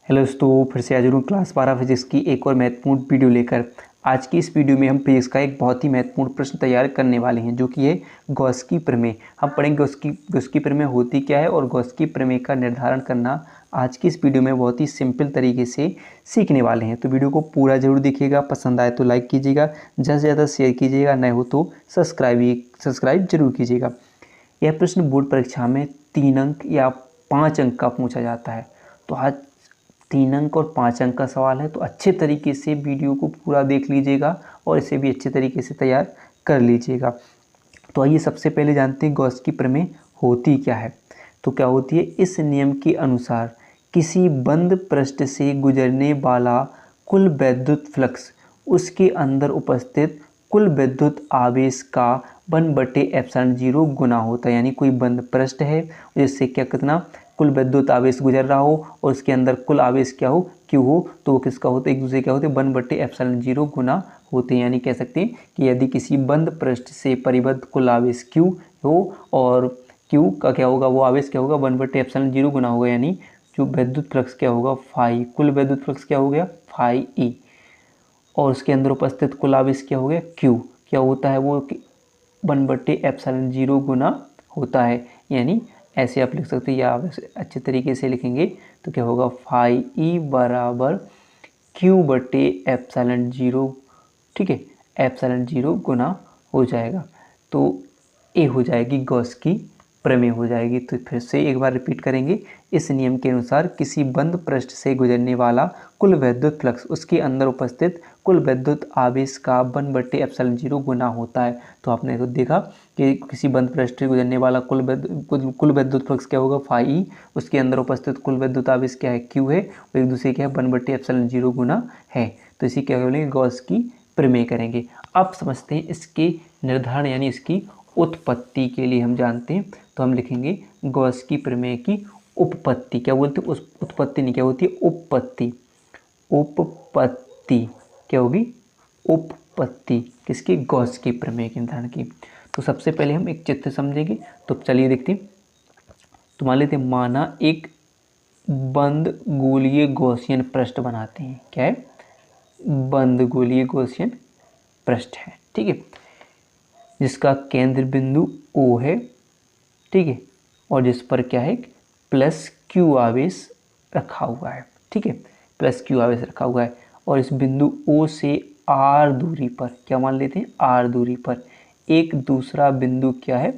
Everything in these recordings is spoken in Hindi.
हेलो दोस्तों, फिर से हाजिर हूँ क्लास 12 फिजिक्स की एक और महत्वपूर्ण वीडियो लेकर। आज की इस वीडियो में हम फिजिक्स का एक बहुत ही महत्वपूर्ण प्रश्न तैयार करने वाले हैं, जो कि है गॉस की प्रमेय। हम पढ़ेंगे गॉस की प्रमेय होती क्या है और गॉस की प्रमेय का निर्धारण करना आज की इस वीडियो में बहुत ही सिंपल तरीके से सीखने वाले हैं। तो वीडियो को पूरा जरूर देखिएगा, पसंद आए तो लाइक कीजिएगा, ज़्यादा से ज़्यादा शेयर कीजिएगा, नए हो तो सब्सक्राइब जरूर कीजिएगा। यह प्रश्न बोर्ड परीक्षा में 3 अंक या 5 अंक का पूछा जाता है। तो आज 3 अंक और 5 अंक का सवाल है, तो अच्छे तरीके से वीडियो को पूरा देख लीजिएगा और इसे भी अच्छे तरीके से तैयार कर लीजिएगा। तो आइए सबसे पहले जानते हैं गॉस की प्रमेय होती क्या है। तो क्या होती है, इस नियम के अनुसार किसी बंद पृष्ठ से गुजरने वाला कुल विद्युत फ्लक्स उसके अंदर उपस्थित कुल विद्युत आवेश का 1/ε0 गुना होता है। यानी कोई बंद पृष्ठ है जिससे क्या कितना कुल विद्युत आवेश गुजर रहा हो और उसके अंदर कुल आवेश क्या हो, क्यू हो, तो वो किसका होता है, एक दूसरे क्या होते हैं, 1/ε0 गुना होते हैं। यानी कह सकते हैं कि यदि किसी बंद पृष्ठ से परिबद्ध कुल आवेश क्यू हो और क्यू का क्या होगा, वो आवेश क्या होगा, 1/ε0 गुना होगा। यानी जो विद्युत फ्लक्स क्या होगा, फाई, कुल विद्युत फ्लक्स क्या हो गया, फाई ई, और उसके अंदर उपस्थित कुल आवेश क्या हो गया, क्यू, क्या होता है वो 1/ε0 गुना होता है। यानी ऐसे आप लिख सकते हैं, या आप अच्छे तरीके से लिखेंगे तो क्या होगा, फाई ई बराबर Q/ε0, ठीक है, ε0 गुना हो जाएगा। तो ए हो जाएगी गॉस की प्रमेय हो जाएगी। तो फिर से एक बार रिपीट करेंगे। इस नियम के अनुसार किसी बंद पृष्ठ से गुजरने वाला कुल विद्युत फ्लक्स उसके अंदर उपस्थित कुल विद्युत आवेश का 1/ε0 गुना होता है। तो आपने तो देखा कि किसी बंद पृष्ठ से गुजरने वाला कुल विद्युत फ्लक्स क्या होगा, फाई, उसके अंदर उपस्थित कुल विद्युत आवेश क्या है, क्यू है, और एक दूसरे क्या है, 1/ε0 गुना है। तो इसी क्या बोलेंगे, गॉस की प्रमेय करेंगे। अब समझते हैं इसके निर्धारण यानी इसकी उत्पत्ति के लिए हम जानते हैं। तो हम लिखेंगे गॉस की प्रमेय की उपपत्ति। क्या बोलते हैं, उस उत्पत्ति नहीं, क्या होती है, उपपत्ति। उपपत्ति क्या होगी, उपपत्ति किसकी, गॉस की प्रमेय के निर्धारण की। तो सबसे पहले हम एक चित्र समझेंगे। तो चलिए देखते हैं। तो मान लेते हैं, माना एक बंद गोलीय गॉसियन पृष्ठ बनाते हैं। क्या है, बंद गोलीय गॉसियन पृष्ठ है, ठीक है, जिसका केंद्र बिंदु O है, ठीक है, और जिस पर क्या है, प्लस क्यू आवेश रखा हुआ है, ठीक है, प्लस क्यू आवेश रखा हुआ है। और इस बिंदु O से R दूरी पर, क्या मान लेते हैं, R दूरी पर एक दूसरा बिंदु क्या है,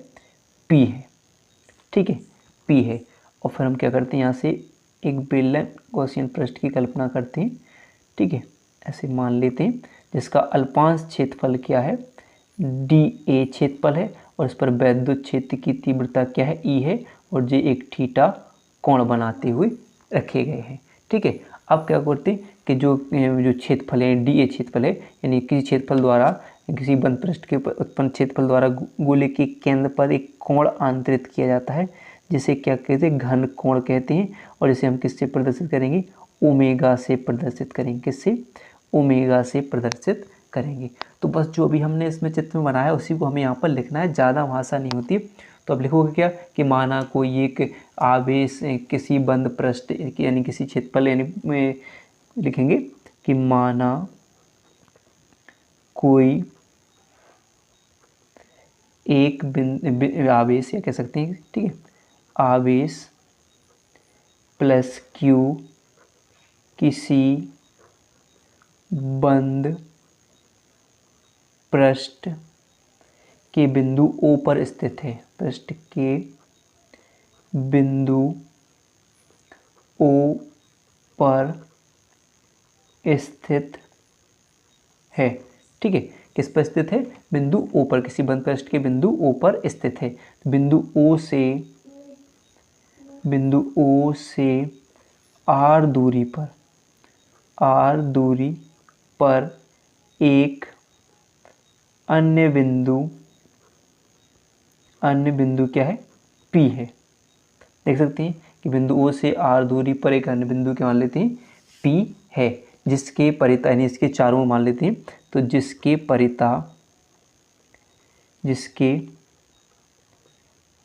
P है, ठीक है, P है। और फिर हम क्या करते हैं, यहाँ से एक बेलन गॉसियन पृष्ठ की कल्पना करते हैं, ठीक है, ऐसे मान लेते हैं, जिसका अल्पांश क्षेत्रफल क्या है, DA क्षेत्रफल है, और इस पर वैद्युत क्षेत्र की तीव्रता क्या है, E है, और जे एक थीटा कोण बनाते हुए रखे गए हैं, ठीक है। अब क्या करते हैं कि जो क्षेत्रफल है, DA क्षेत्रफल है, यानी किसी क्षेत्रफल द्वारा, किसी बंद पृष्ठ के उत्पन्न क्षेत्रफल द्वारा गोले के केंद्र पर एक कोण आंतरित किया जाता है, जिसे क्या कहते हैं, घन कोण कहते हैं। और इसे हम किससे प्रदर्शित करेंगे, ओमेगा से प्रदर्शित करेंगे। किससे, ओमेगा से प्रदर्शित करेंगे। तो बस जो भी हमने इसमें चित्र में बनाया उसी को हमें यहाँ पर लिखना है, ज़्यादा भाषा नहीं होती। तो अब लिखोगे क्या कि माना कोई एक आवेश किसी बंद पृष्ठ यानी किसी क्षेत्रफल यानी में लिखेंगे कि माना कोई एक आवेश, या कह सकते हैं, ठीक है, आवेश प्लस क्यू किसी बंद पृष्ठ के बिंदु O पर स्थित है, पृष्ठ के बिंदु O पर स्थित है, ठीक है, किस पर स्थित है, बिंदु O पर, किसी बंद पृष्ठ के बिंदु O पर स्थित है। बिंदु O से R दूरी पर एक अन्य बिंदु क्या है, P है। देख सकते हैं कि बिंदु O से R दूरी पर एक अन्य बिंदु क्या मान लेते हैं, P है, जिसके परिता यानी इसके चारों ओर मान लेते हैं। तो जिसके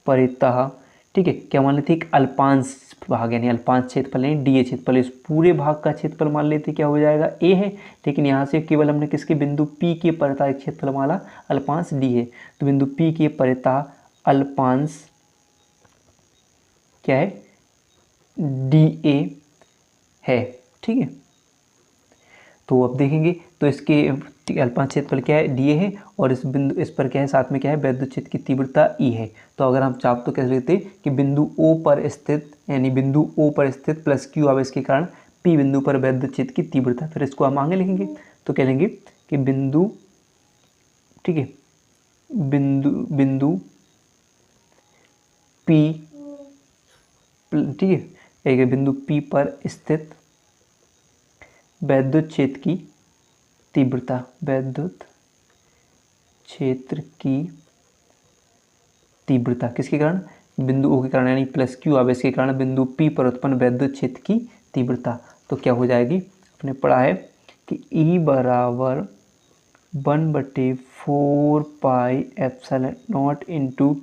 परिता, ठीक ठीक है, क्या मान लेते हैं, एक अल्पांश भाग यानी अल्पांश क्षेत्रफल नहीं डी ए क्षेत्रफल, इस पूरे भाग का क्षेत्रफल मान लेते क्या हो जाएगा ए है, लेकिन यहाँ से केवल हमने किसके बिंदु पी के परितः क्षेत्रफल माना अल्पांश डी है, तो बिंदु पी के परितः अल्पांश क्या है डी ए है। ठीक है, तो अब देखेंगे तो इसके अल्पांश क्षेत्रफल क्या है डी ए है, और इस बिंदु इस पर क्या है साथ में क्या है वैद्युत क्षेत्र की तीव्रता ई है। तो अगर हम चाप तो कैसे लिखते हैं कि बिंदु ओ पर स्थित यानी बिंदु ओ पर स्थित प्लस क्यू आवेश के कारण पी बिंदु पर वैद्युत क्षेत्र की तीव्रता, फिर इसको हम आगे लिखेंगे तो क्या लेंगे कि बिंदु, ठीक है, बिंदु पी, ठीक है, एक बिंदु पी पर स्थित वैद्युत क्षेत्र की तीव्रता, वैद्युत क्षेत्र की तीव्रता किसके कारण, बिंदु ओ के कारण यानी प्लस क्यू आवेश के कारण बिंदु पी पर उत्पन्न वैद्युत क्षेत्र की तीव्रता, तो क्या हो जाएगी, आपने पढ़ा है कि E बराबर 1/4 pi epsilon not into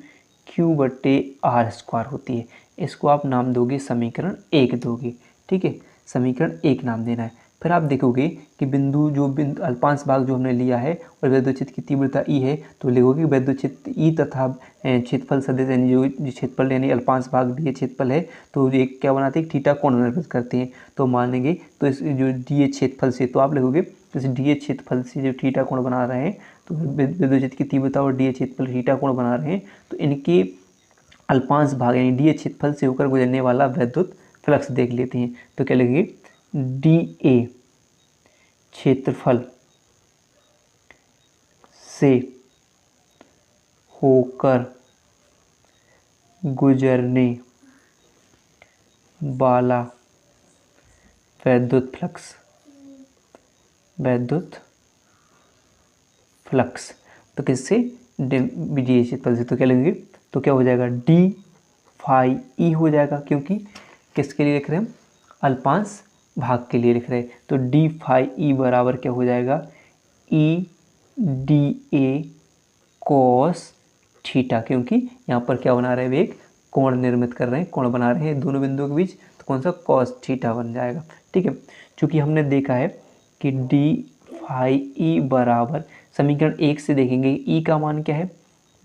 Q बटे आर स्क्वायर होती है। इसको आप नाम दोगे समीकरण 1 दोगे। ठीक है, समीकरण 1 नाम देना है। फिर आप देखोगे कि बिंदु अल्पांश भाग जो हमने लिया है और वैद्युत क्षेत्र की तीव्रता ई है, तो लिखोगे वैद्युत क्षेत्र ई तथा क्षेत्रफल सदिश यानी जो क्षेत्रफल यानी अल्पांश भाग डी क्षेत्रफल है, तो एक क्या बनाते हैं थीटा कोण निर्मित करते हैं। तो मानेंगे तो इस जो डी क्षेत्रफल से, तो आप लिखोगे इस डी क्षेत्रफल से जो थीटा कोण बना रहे हैं, तो वैद्युत क्षेत्र की तीव्रता और डी क्षेत्रफल थीटा कोण बना रहे हैं, तो इनके अल्पांश भाग यानी डी क्षेत्रफल से होकर गुजरने वाला वैद्युत फ्लक्स देख लेते हैं। तो क्या लिखेंगे डी ए क्षेत्रफल से होकर गुजरने वाला वैद्युत फ्लक्स, तो किससे डी क्षेत्रफल से, तो क्या लेंगे तो क्या हो जाएगा डी फाई ई हो जाएगा, क्योंकि किसके लिए लिख रहे हैं हम अल्पांश भाग के लिए लिख रहे हैं। तो डी फाई ई बराबर क्या हो जाएगा E D A cos theta, क्योंकि यहाँ पर क्या बना रहे हैं वे एक कोण निर्मित कर रहे हैं, कोण बना रहे हैं दोनों बिंदुओं के बीच, तो कौन सा कॉस थीटा बन जाएगा। ठीक है, चूँकि हमने देखा है कि डी फाई ई बराबर समीकरण 1 से देखेंगे ई का मान क्या है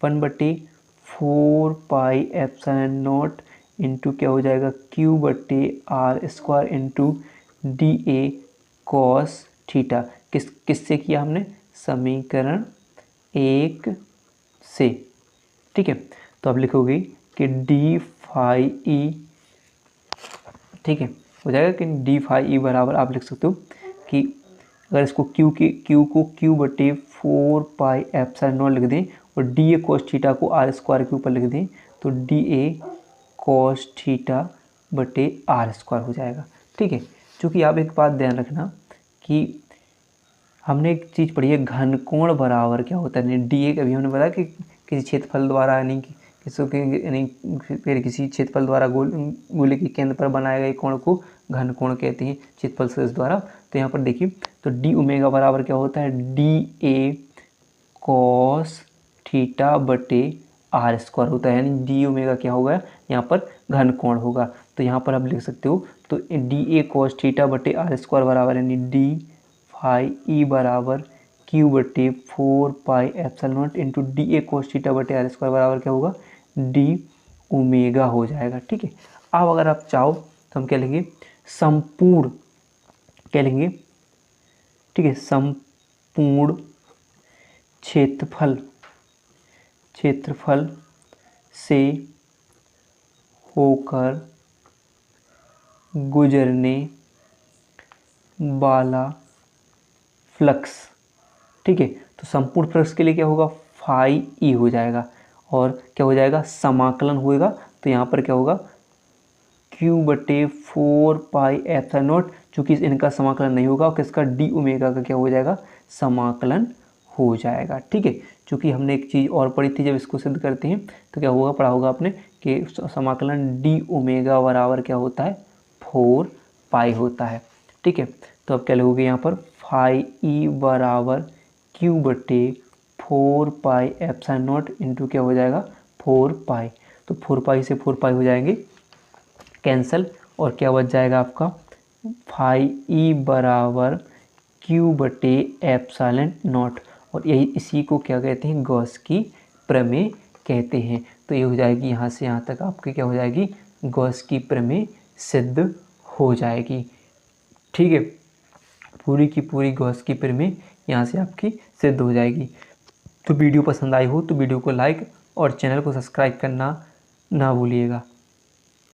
1/4 पाई एप्सिलॉन नॉट इंटू क्या हो जाएगा क्यू बटे R square into D A cos theta, किससे किया हमने समीकरण 1 से। ठीक है, तो अब लिखोगे कि डी फाई ई, ठीक है, हो जाएगा कि डी फाई ई बराबर आप लिख सकते हो कि अगर इसको क्यू को क्यू बटे 4 पाई एप्सिलॉन नॉट लिख दें और डी ए कॉस थीटा को आर स्क्वायर के ऊपर लिख दें, तो डी ए कॉस थीटा बटे आर स्क्वायर हो जाएगा। ठीक है, चूँकि आप एक बात ध्यान रखना कि हमने एक चीज़ पढ़ी है घन कोण बराबर क्या होता है, डी ए अभी हमने बताया कि किसी क्षेत्रफल द्वारा यानी किसी क्षेत्रफल द्वारा गोले के केंद्र पर बनाए गए कोण को घन कोण कहते हैं क्षेत्रफल सदिश द्वारा। तो यहाँ पर देखिए तो डी ओमेगा बराबर क्या होता है डी ए कॉस थीटा बटे आर स्क्वायर होता है, यानी डी ओमेगा क्या होगा यहाँ पर घन कोण होगा। तो यहाँ पर आप लिख सकते हो तो डी ए कॉस थीटा बटे आर स्क्वायर बराबर यानी डी फाई ई बराबर क्यू बटे 4 pi epsilon not into D A cos theta बटे आर स्क्वायर बराबर क्या होगा डी ओमेगा हो जाएगा। ठीक है, अब अगर आप चाहो तो हम क्या लेंगे संपूर्ण, क्या लेंगे, ठीक है, संपूर्ण क्षेत्रफल से होकर गुजरने वाला फ्लक्स। ठीक है, तो संपूर्ण फ्लक्स के लिए क्या होगा फाई ई हो जाएगा और क्या हो जाएगा समाकलन होएगा, तो यहाँ पर क्या होगा क्यू बटे 4 पाई एप्सिलॉन नॉट, चूँकि इनका समाकलन नहीं होगा और किसका डी ओमेगा का क्या हो जाएगा समाकलन हो जाएगा। ठीक है, चूँकि हमने एक चीज़ और पढ़ी थी जब इसको सिद्ध करते हैं तो क्या होगा पढ़ा होगा आपने कि समाकलन डी ओमेगा बराबर क्या होता है 4 पाई होता है। ठीक है, तो अब क्या लिखोगे यहाँ पर फाई ई बराबर क्यू बटे 4 पाई एप्सिलॉन नॉट इंटू क्या हो जाएगा 4 पाई। तो 4 पाई से 4 पाई हो जाएंगे कैंसल, और क्या बच जाएगा आपका फाई ई बराबर क्यू बटे एप्सिलॉन नॉट। और यही इसी को क्या कहते हैं, गॉस की प्रमेय कहते हैं। तो ये हो जाएगी यहाँ से यहाँ तक आपकी क्या हो जाएगी, गॉस की प्रमेय सिद्ध हो जाएगी। ठीक है, पूरी की पूरी गॉस की प्रमेय यहाँ से आपकी सिद्ध हो जाएगी। तो वीडियो पसंद आई हो तो वीडियो को लाइक और चैनल को सब्सक्राइब करना ना भूलिएगा।